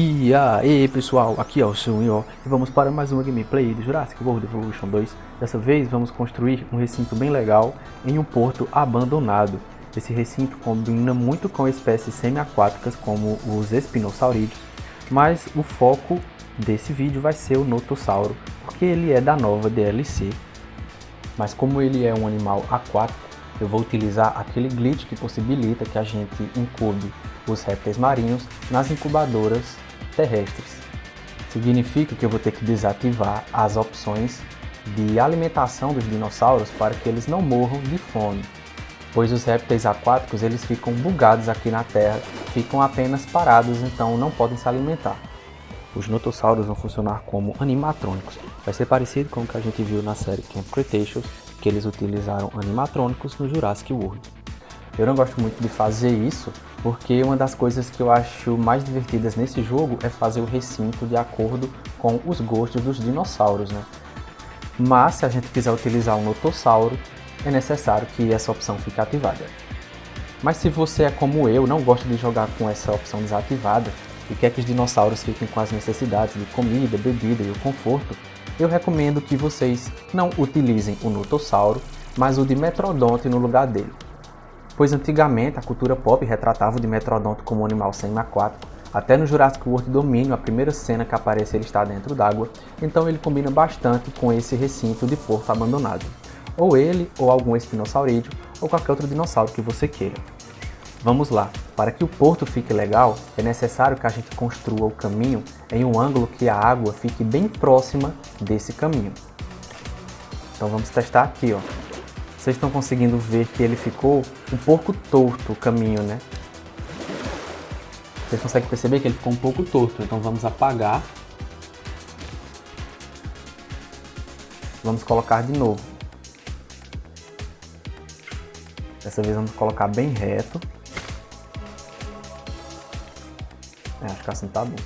E aí pessoal, aqui é o Sunyo e vamos para mais uma gameplay de Jurassic World Evolution 2. Dessa vez vamos construir um recinto bem legal em um porto abandonado. Esse recinto combina muito com espécies semi-aquáticas como os espinosaurídeos, mas o foco desse vídeo vai ser o notossauro, porque ele é da nova DLC. Mas como ele é um animal aquático, eu vou utilizar aquele glitch que possibilita que a gente incube os répteis marinhos nas incubadoras terrestres. Significa que eu vou ter que desativar as opções de alimentação dos dinossauros para que eles não morram de fome, pois os répteis aquáticos eles ficam bugados aqui na Terra, ficam apenas parados, então não podem se alimentar. Os notossauros vão funcionar como animatrônicos, vai ser parecido com o que a gente viu na série Camp Cretaceous, que eles utilizaram animatrônicos no Jurassic World. Eu não gosto muito de fazer isso, porque uma das coisas que eu acho mais divertidas nesse jogo é fazer o recinto de acordo com os gostos dos dinossauros, né? Mas se a gente quiser utilizar um notossauro, é necessário que essa opção fique ativada. Mas se você é como eu, não gosta de jogar com essa opção desativada e quer que os dinossauros fiquem com as necessidades de comida, bebida e o conforto, eu recomendo que vocês não utilizem o notossauro, mas o Dimetrodonte no lugar dele. Pois antigamente a cultura pop retratava o Dimetrodonte como um animal semi-aquático, até no Jurassic World Dominion, a primeira cena que aparece ele está dentro d'água, então ele combina bastante com esse recinto de porto abandonado. Ou ele, ou algum espinossaurídeo, ou qualquer outro dinossauro que você queira. Vamos lá, para que o porto fique legal, é necessário que a gente construa o caminho em um ângulo que a água fique bem próxima desse caminho. Então vamos testar aqui, ó. Vocês estão conseguindo ver que ele ficou um pouco torto o caminho, né? Vocês conseguem perceber que ele ficou um pouco torto, então vamos apagar. Vamos colocar de novo. Dessa vez vamos colocar bem reto. Acho que assim tá bom.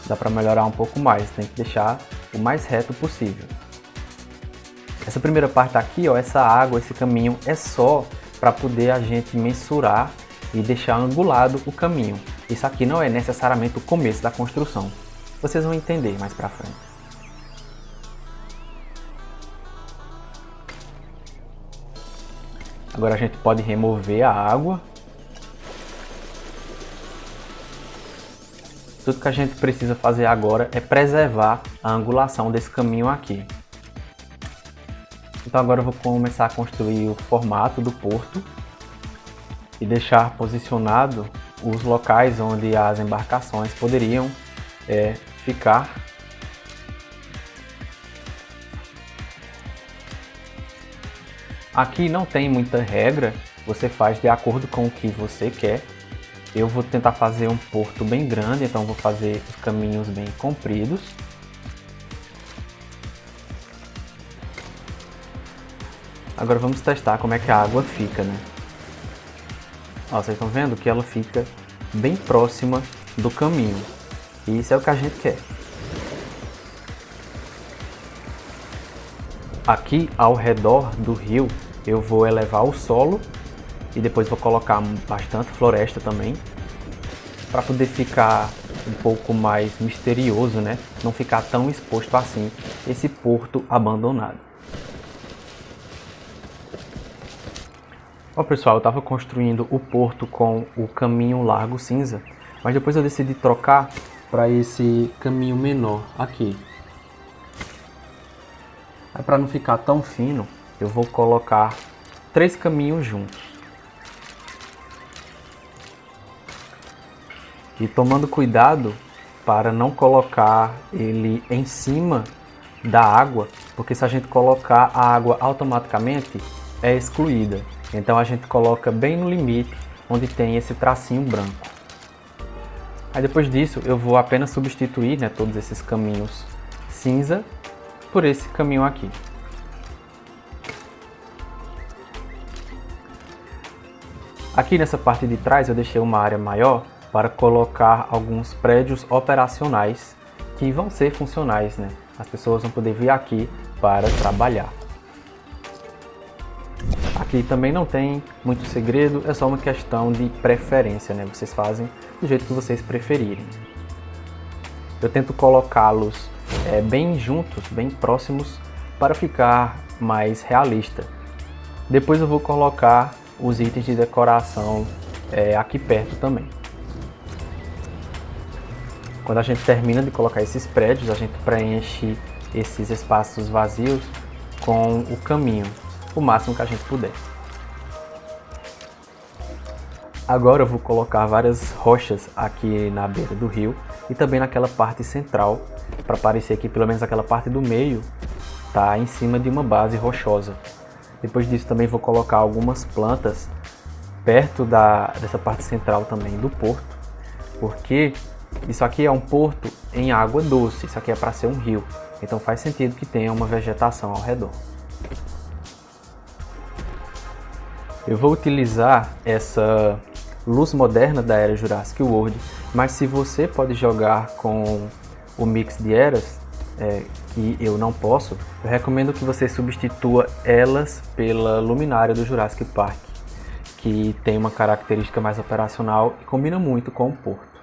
Dá para melhorar um pouco mais, tem que deixar o mais reto possível. Essa primeira parte aqui, ó, essa água, esse caminho é só para poder a gente mensurar e deixar angulado o caminho. Isso aqui não é necessariamente o começo da construção. Vocês vão entender mais para frente. Agora a gente pode remover a água. Tudo que a gente precisa fazer agora é preservar a angulação desse caminho aqui. Então agora eu vou começar a construir o formato do porto e deixar posicionado os locais onde as embarcações poderiam ficar. Aqui não tem muita regra, você faz de acordo com o que você quer. Eu vou tentar fazer um porto bem grande, então vou fazer os caminhos bem compridos. Agora vamos testar como é que a água fica, né? Ó, vocês estão vendo que ela fica bem próxima do caminho. E isso é o que a gente quer. Aqui ao redor do rio eu vou elevar o solo e depois vou colocar bastante floresta também, para poder ficar um pouco mais misterioso, né? Não ficar tão exposto assim esse porto abandonado. Ó pessoal, eu estava construindo o porto com o caminho largo cinza, mas depois eu decidi trocar para esse caminho menor aqui. Aí para não ficar tão fino, eu vou colocar 3 caminhos juntos. E tomando cuidado para não colocar ele em cima da água, porque se a gente colocar a água automaticamente é excluída. Então a gente coloca bem no limite, onde tem esse tracinho branco. Aí depois disso eu vou apenas substituir, né, todos esses caminhos cinza por esse caminho aqui. Aqui nessa parte de trás eu deixei uma área maior para colocar alguns prédios operacionais que vão ser funcionais, né? As pessoas vão poder vir aqui para trabalhar. aqui também não tem muito segredo, é só uma questão de preferência, né? Vocês fazem do jeito que vocês preferirem. Eu tento colocá-los bem juntos, bem próximos, para ficar mais realista. Depois eu vou colocar os itens de decoração aqui perto também. Quando a gente termina de colocar esses prédios, a gente preenche esses espaços vazios com o caminho, o máximo que a gente puder. Agora eu vou colocar várias rochas aqui na beira do rio e também naquela parte central, para parecer que pelo menos aquela parte do meio está em cima de uma base rochosa. Depois disso também vou colocar algumas plantas perto dessa parte central também do porto, porque isso aqui é um porto em água doce, isso aqui é para ser um rio, então faz sentido que tenha uma vegetação ao redor. Eu vou utilizar essa luz moderna da era Jurassic World, mas se você pode jogar com o mix de eras, que eu não posso, eu recomendo que você substitua elas pela luminária do Jurassic Park, que tem uma característica mais operacional e combina muito com o porto.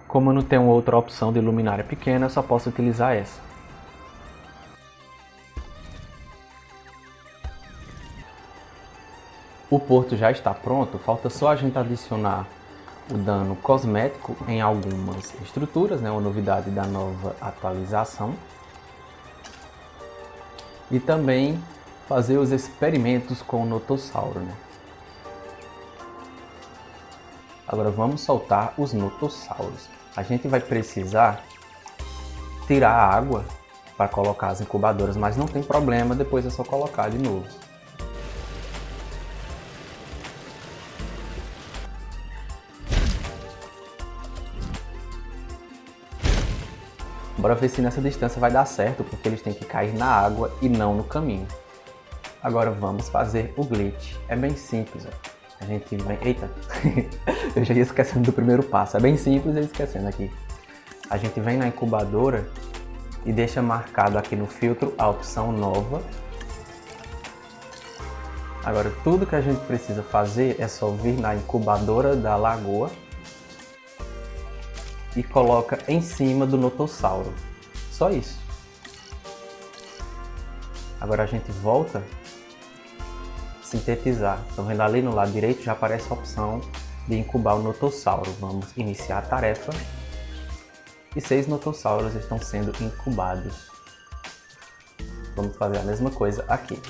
Como eu não tenho outra opção de luminária pequena, eu só posso utilizar essa. O porto já está pronto, falta só a gente adicionar o dano cosmético em algumas estruturas, né, uma novidade da nova atualização. E também fazer os experimentos com o notossauro, né? Agora vamos soltar os notossauros. A gente vai precisar tirar a água para colocar as incubadoras, mas não tem problema, depois é só colocar de novo. Bora ver se nessa distância vai dar certo, porque eles têm que cair na água e não no caminho. Agora vamos fazer o glitch. É bem simples, ó. A gente vem... Eita! Eu já ia esquecendo do primeiro passo. É bem simples, eu esquecendo aqui. A gente vem na incubadora e deixa marcado aqui no filtro a opção nova. Agora tudo que a gente precisa fazer é só vir na incubadora da lagoa e coloca em cima do notossauro. Só isso. Agora a gente volta a sintetizar. Estão vendo ali no lado direito já aparece a opção de incubar o notossauro. Vamos iniciar a tarefa. E 6 notossauros estão sendo incubados. Vamos fazer a mesma coisa aqui.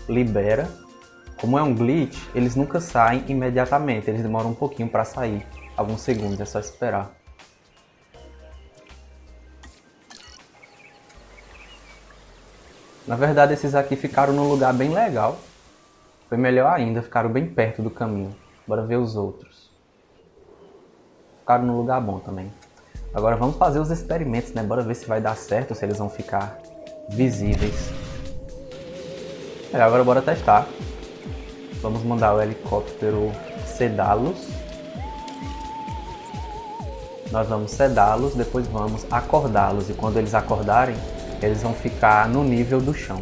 Libera. Como é um glitch, eles nunca saem imediatamente, eles demoram um pouquinho para sair. Alguns segundos, é só esperar. Na verdade, esses aqui ficaram num lugar bem legal. Foi melhor ainda, ficaram bem perto do caminho. Bora ver os outros. Ficaram num lugar bom também. Agora vamos fazer os experimentos, né? Bora ver se vai dar certo, se eles vão ficar visíveis. Agora bora testar. Vamos mandar o helicóptero sedá-los. Nós vamos sedá-los, depois vamos acordá-los. E quando eles acordarem, eles vão ficar no nível do chão.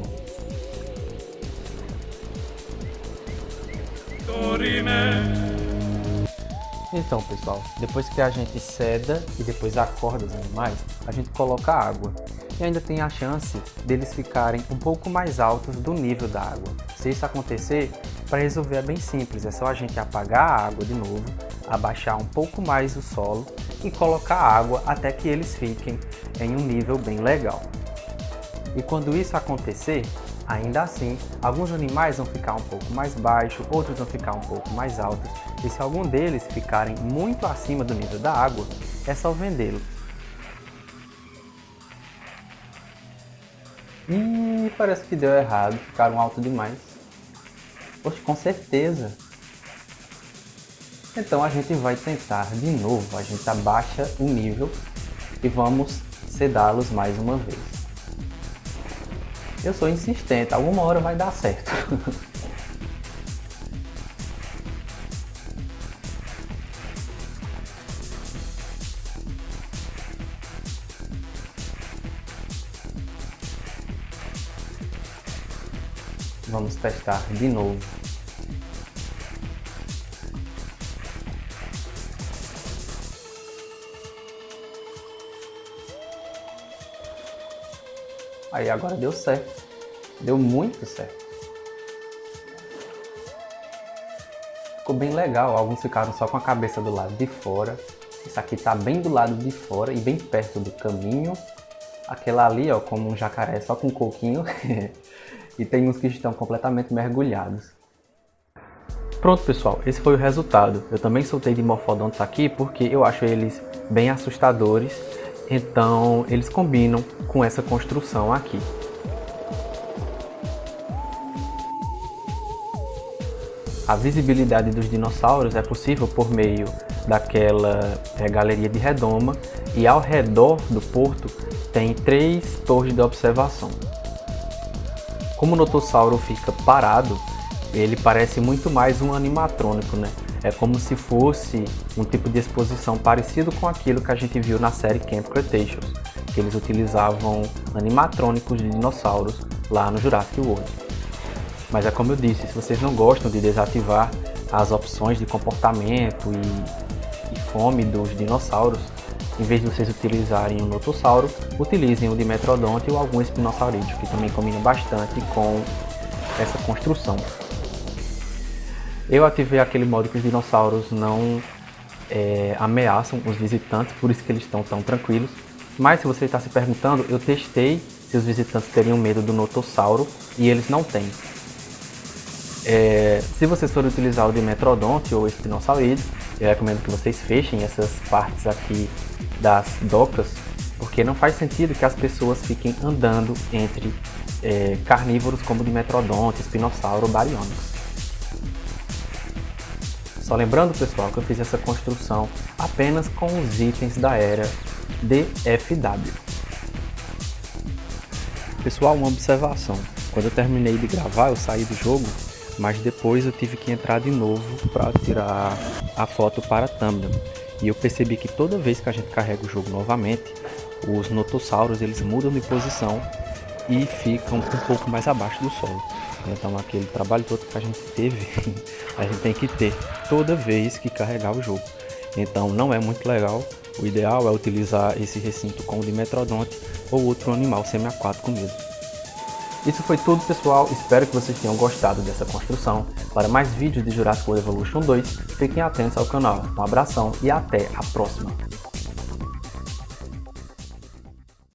Então, pessoal, depois que a gente seda e depois acorda os animais, a gente coloca água. E ainda tem a chance deles ficarem um pouco mais altos do nível da água. Se isso acontecer, para resolver é bem simples, é só a gente apagar a água de novo, abaixar um pouco mais o solo e colocar água até que eles fiquem em um nível bem legal. E quando isso acontecer, ainda assim, alguns animais vão ficar um pouco mais baixo, outros vão ficar um pouco mais altos, e se algum deles ficarem muito acima do nível da água, é só vendê-lo. Parece que deu errado, ficaram altos demais. Poxa, com certeza. Então a gente vai tentar de novo, a gente abaixa o nível e vamos sedá-los mais uma vez. Eu sou insistente, alguma hora vai dar certo. vamos testar de novo. Aí agora deu certo, deu muito certo. Ficou bem legal, alguns ficaram só com a cabeça do lado de fora. Esse aqui tá bem do lado de fora e bem perto do caminho. Aquela ali, ó, como um jacaré só com um coquinho. E tem uns que estão completamente mergulhados. Pronto, pessoal, esse foi o resultado. Eu também soltei Dimorphodontos aqui porque eu acho eles bem assustadores. Então, eles combinam com essa construção aqui. A visibilidade dos dinossauros é possível por meio daquela galeria de redoma, e ao redor do porto tem 3 torres de observação. Como o notossauro fica parado, ele parece muito mais um animatrônico, né? É como se fosse um tipo de exposição parecido com aquilo que a gente viu na série Camp Cretaceous, que eles utilizavam animatrônicos de dinossauros lá no Jurassic World. Mas é como eu disse, se vocês não gostam de desativar as opções de comportamento e fome dos dinossauros, em vez de vocês utilizarem um notossauro, utilizem o Dimetrodonte ou algum espinosaurídeo, que também combina bastante com essa construção. Eu ativei aquele modo que os dinossauros não ameaçam os visitantes, por isso que eles estão tão tranquilos. Mas se você está se perguntando, eu testei se os visitantes teriam medo do notossauro e eles não têm. Se vocês forem utilizar o Dimetrodonte ou o espinosaurídeo, eu recomendo que vocês fechem essas partes aqui das docas, porque não faz sentido que as pessoas fiquem andando entre carnívoros como Dimetrodonte, espinossauro ou baryonyx. Só lembrando, pessoal, que eu fiz essa construção apenas com os itens da era DFW. Pessoal, uma observação. Quando eu terminei de gravar, eu saí do jogo, mas depois eu tive que entrar de novo para tirar a foto para a thumbnail. E eu percebi que toda vez que a gente carrega o jogo novamente, os notossauros eles mudam de posição e ficam um pouco mais abaixo do solo. Então aquele trabalho todo que a gente teve, a gente tem que ter toda vez que carregar o jogo. Então não é muito legal. O ideal é utilizar esse recinto com o Dimetrodonte ou outro animal semiaquático mesmo. Isso foi tudo, pessoal. Espero que vocês tenham gostado dessa construção. Para mais vídeos de Jurassic World Evolution 2, fiquem atentos ao canal. Um abração e até a próxima!